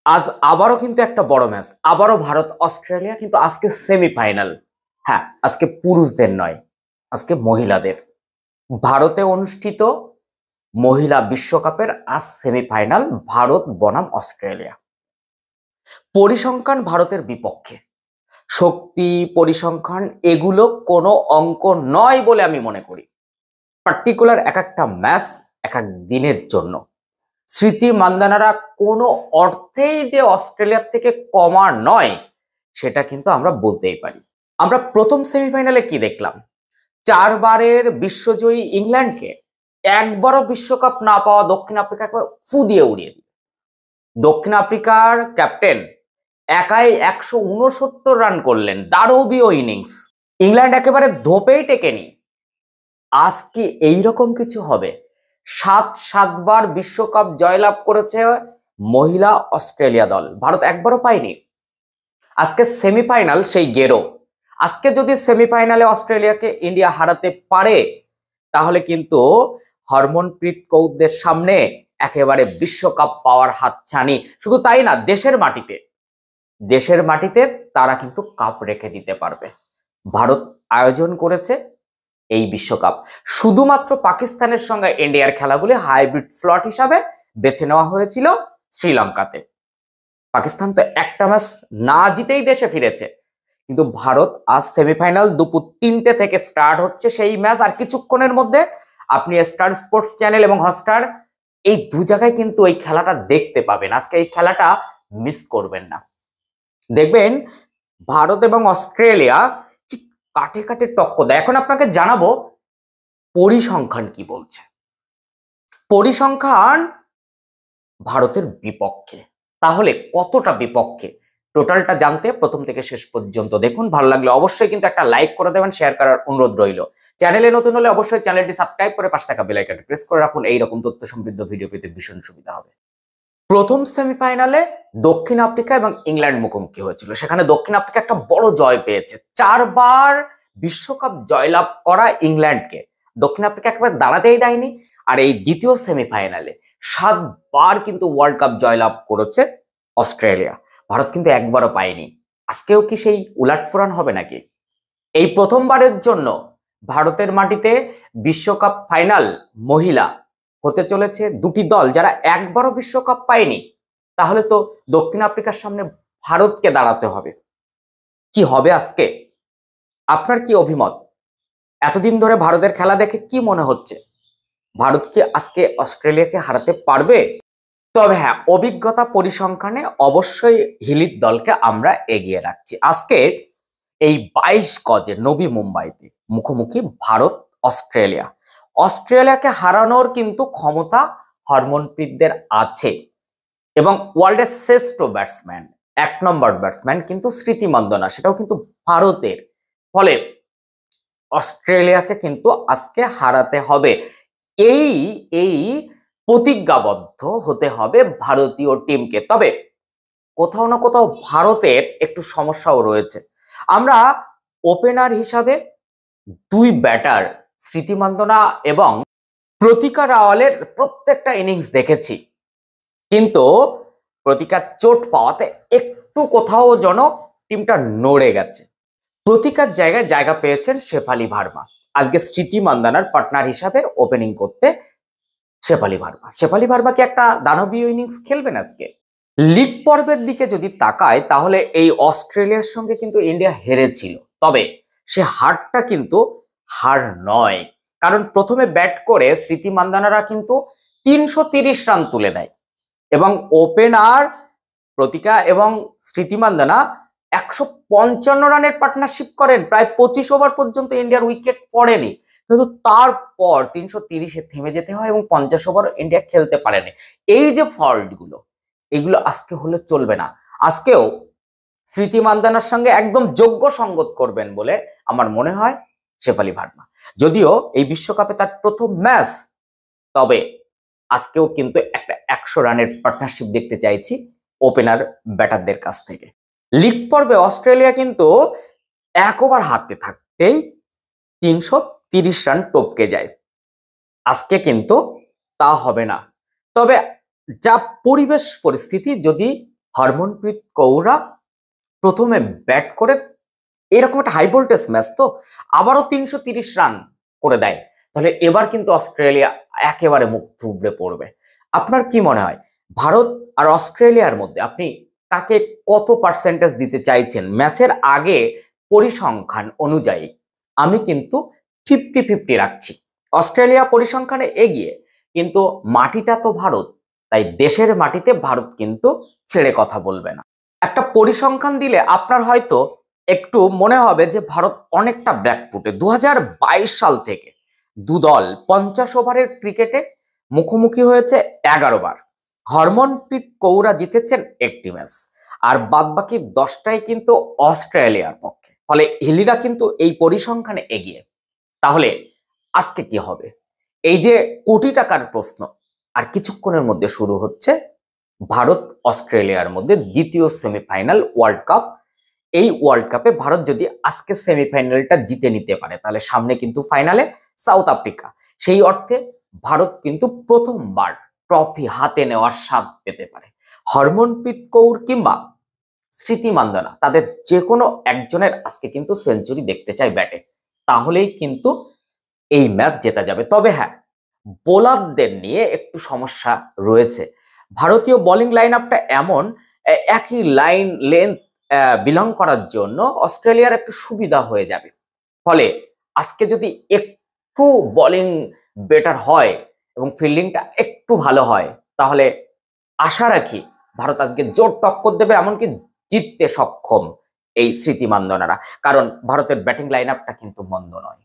আজ আবারও কিন্তু একটা বড় ম্যাচ, আবারও ভারত অস্ট্রেলিয়া, কিন্তু আজকে সেমিফাইনাল। হ্যাঁ, আজকে পুরুষদের নয়, আজকে মহিলাদের। ভারতে অনুষ্ঠিত মহিলা বিশ্বকাপের আজ সেমিফাইনাল, ভারত বনাম অস্ট্রেলিয়া। পরিসংখ্যান ভারতের বিপক্ষে, শক্তি পরিসংখ্যান এগুলো কোনো অঙ্ক নয় বলে আমি মনে করি। পার্টিকুলার এক একটা ম্যাচ এক এক দিনের জন্য। স্মৃতি মান্দানারা কোনো অর্থেই যে অস্ট্রেলিয়ার থেকে কমা নয়, সেটা কিন্তু আমরা বলতেই পারি। আমরা প্রথম সেমিফাইনালে কি দেখলাম? 4বারের বিশ্বজয়ী ইংল্যান্ডকে একবারও বিশ্বকাপ না পাওয়া দক্ষিণ আফ্রিকা একবার ফু দিয়ে উড়িয়ে দিল। দক্ষিণ আফ্রিকার ক্যাপ্টেন একাই 169 রান করলেন, দারুবীয় ইনিংস। ইংল্যান্ড একেবারে ধোপেই টেকেনি। আজ কি এইরকম কিছু হবে? 7বার বিশ্বকাপ জয়লাভ করেছে মহিলা অস্ট্রেলিয়া দল, ভারত একবারও পায়নি। আজকে সেমিফাইনাল সেই গেরো। আজকে যদি সেমিফাইনালে অস্ট্রেলিয়াকে ইন্ডিয়া হারাতে পারে, তাহলে কিন্তু হরমনপ্রীত কৌরদের সামনে একেবারে বিশ্বকাপ পাওয়ার হাতছানি। শুধু তাই না, দেশের মাটিতে তারা কিন্তু কাপ রেখে দিতে পারবে। ভারত আয়োজন করেছে এই বিশ্বকাপ, শুধুমাত্র পাকিস্তানের সঙ্গে ইন্ডিয়ার খেলাগুলি হাইব্রিড স্লট হিসাবে বেছে নেওয়া হয়েছিল শ্রীলঙ্কাতে। পাকিস্তান তো একটা ম্যাচ না জিতেই দেশে ফিরেছে, কিন্তু ভারত আজ সেমিফাইনাল দুপুর 3টে থেকে স্টার্ট হচ্ছে সেই ম্যাচ। আর কিছুক্ষণের মধ্যে আপনি স্টার স্পোর্টস চ্যানেল এবং হটস্টার এই দু জায়গায় কিন্তু এই খেলাটা দেখতে পাবেন। আজকে এই খেলাটা মিস করবেন না। দেখবেন ভারত এবং অস্ট্রেলিয়া কি কাটে কাটে টক্কর দেয়। এখন আপনাকে জানাবো পরিসংখ্যান কি বলছে। পরিসংখ্যান ভারতের বিপক্ষে, তাহলে কতটা বিপক্ষে টোটালটা জানতে প্রথম থেকে শেষ পর্যন্ত দেখুন। ভালো লাগলে অবশ্যই কিন্তু একটা লাইক করে দেবেন, শেয়ার করার অনুরোধ রইল। চ্যানেলে নতুন হলে অবশ্যই চ্যানেলটি সাবস্ক্রাইব করে পাশে থাকা বেল আইকনটি প্রেস করে রাখুন। এইরকম তথ্য সমৃদ্ধ ভিডিও পেতে ভীষণ সুবিধা হবে। প্রথম সেমিফাইনালে দক্ষিণ আফ্রিকা এবং ইংল্যান্ড মুখোমুখি হয়েছিল। সেখানে দক্ষিণ আফ্রিকা একটা বড় জয় পেয়েছে। 4বার বিশ্বকাপ জয়লাভ করা ইংল্যান্ডকে দক্ষিণ আফ্রিকা একেবারে দাঁড়াতেই দেয়নি। আর এই দ্বিতীয় সেমিফাইনালে 7বার কিন্তু ওয়ার্ল্ড কাপ জয়লাভ করেছে অস্ট্রেলিয়া, ভারত কিন্তু একবারও পায়নি। আজকেও কি সেই উলাটফুরান হবে নাকি? এই প্রথমবারের জন্য ভারতের মাটিতে বিশ্বকাপ ফাইনাল মহিলা হতে চলেছে দুটি দল যারা একবারও বিশ্বকাপ পায়নি। তাহলে তো দক্ষিণ আফ্রিকার সামনে ভারতকে দাঁড়াতে হবে। কি হবে আজকে? আপনার কি অভিমত? এতদিন ধরে ভারতের খেলা দেখে কি মনে হচ্ছে? ভারত কি আজকে অস্ট্রেলিয়াকে হারাতে পারবে? তবে হ্যাঁ, অভিজ্ঞতা পরিসংখ্যানে অবশ্যই হিলির দলকে আমরা এগিয়ে রাখছি। আজকে এই 22 গজে নবী মুম্বাইতে মুখোমুখি ভারত অস্ট্রেলিয়া। অস্ট্রেলিয়াকে হারানোর কিন্তু ক্ষমতা হরমনপ্রীতদের আছে, এবং ওয়ার্ল্ডের শ্রেষ্ঠ ব্যাটসম্যান, 1 নম্বর ব্যাটসম্যান কিন্তু স্মৃতি মান্দানা, সেটাও কিন্তু ভারতের। ফলে অস্ট্রেলিয়াকে কিন্তু আজকে হারাতে হবে। এই এই প্রতিজ্ঞাবদ্ধ হতে হবে ভারতীয় টিমকে। তবে কোথাও না কোথাও ভারতের একটু সমস্যাও রয়েছে। আমরা ওপেনার হিসাবে দুই ব্যাটার স্মৃতি মান্দানা এবং প্রতিকা রাওয়ালের প্রত্যেকটা ইনিংস দেখেছি, কিন্তু প্রতিকার চোট পাওয়াতে একটু কোথাও যেন টিমটা নড়ে গেছে। প্রতিকার জায়গায় জায়গা পেয়েছেন শেফালি ভার্মা। আজকে স্মৃতি মান্দানার পার্টনার হিসাবে ওপেনিং করতে শেফালি ভার্মা কি একটা দানবীয় ইনিংস খেলবেন আজকে? লিগ পর্বের দিকে যদি তাকায়, তাহলে এই অস্ট্রেলিয়ার সঙ্গে কিন্তু ইন্ডিয়া হেরেছিল। তবে সে হারটা কিন্তু হার নয়, কারণ প্রথমে ব্যাট করে স্মৃতি মান্দানারা কিন্তু 330 রান তুলে দেয়, এবং ওপেনার প্রতিকা এবং স্মৃতি মান্দানা 155 রানের পার্টনারশিপ করেন। প্রায় 25 ওভার পর্যন্ত ইন্ডিয়ার উইকেট পড়েনি, কিন্তু তারপর 330-এ থেমে যেতে হয় এবং 50 ওভার ইন্ডিয়া খেলতে পারেনি। এই যে ফল্টগুলো, এগুলো আজকে হলে চলবে না। আজকেও স্মৃতি মান্দানার সঙ্গে একদম যোগ্য সঙ্গত করবেন বলে আমার মনে হয় শেফালি ভার্মা। যদিও এই বিশ্বকাপে তার প্রথম ম্যাচ, তবে আজকেও কিন্তু একটা 100 রানের পার্টনারশিপ দেখতে চাইছি ওপেনার ব্যাটারদের কাছ থেকে। লিগ পর্বে অস্ট্রেলিয়া কিন্তু 1 ওভার হারতে থাকতেই 330 রান টপকে যায়। আজকে কিন্তু তা হবে না। তবে যা পরিবেশ পরিস্থিতি, যদি হরমনপ্রীত কৌর প্রথমে ব্যাট করে, এরকম একটা হাই ভোল্টেজ ম্যাচ তো, আবারও 330 রান করে দেয়, তাহলে এবার কিন্তু অস্ট্রেলিয়া একেবারে মুখ থুবড়ে পড়বে। আপনার কি মনে হয় ভারত আর অস্ট্রেলিয়ার মধ্যে আপনি কাকে কত পার্সেন্টেজ দিতে চাইছেন? ম্যাচের আগে পরিসংখ্যান অনুযায়ী আমি কিন্তু 50-50 রাখছি, অস্ট্রেলিয়া পরিসংখ্যানে এগিয়ে, কিন্তু মাটিটা তো ভারত, তাই দেশের মাটিতে ভারত কিন্তু ছেড়ে কথা বলবে না। একটা পরিসংখ্যান দিলে আপনার হয়তো একটু মনে হবে যে ভারত অনেকটা ব্যাকফুটে। 2022 সাল থেকে দুদল 50 ওভারের ক্রিকেটে মুখোমুখি হয়েছে 11 বার। হরমনপ্রীত কৌর জিতেছেন একটি ম্যাচ, আর বাদবাকি 10টাই কিন্তু অস্ট্রেলিয়ার পক্ষে, ফলে হিলিরা কিন্তু এই পরিসংখ্যানে এগিয়ে। তাহলে আজকে কি হবে? এই যে কোটি টাকার প্রশ্ন আর কিছুক্ষণের মধ্যে শুরু হচ্ছে ভারত অস্ট্রেলিয়ার মধ্যে দ্বিতীয় সেমিফাইনাল ওয়ার্ল্ড কাপ। এই ওয়ার্ল্ড কাপে ভারত যদি আজকে সেমিফাইনালটা জিতে নিতে পারে, তাহলে সামনে কিন্তু ফাইনালে সাউথ আফ্রিকা। সেই অর্থে ভারত কিন্তু প্রথমবার ট্রফি হাতে নেওয়ার স্বাদ পেতে পারে। হরমনপ্রীত কৌর কিংবা স্মৃতি মান্দানা, তাদের যে কোনো একজনের আজকে কিন্তু সেঞ্চুরি দেখতে চাই ব্যাটে, তাহলেই কিন্তু এই ম্যাচ জেতা যাবে। তবে হ্যাঁ, বোলারদের নিয়ে একটু সমস্যা রয়েছে। ভারতীয় বোলিং লাইন আপটা এমন, একই লাইন লেন্থ বিলং করার জন্য অস্ট্রেলিয়ার একটু সুবিধা হয়ে যাবে। ফলে আজকে যদি একটু বোলিং বেটার হয় এবং ফিল্ডিংটা একটু ভালো হয়, তাহলে আশা রাখি ভারত আজকে জোর টক্কর দেবে, এমনকি জিততে সক্ষম এই স্মৃতি মান্দানারা, কারণ ভারতের ব্যাটিং লাইন আপটা কিন্তু মন্দ নয়।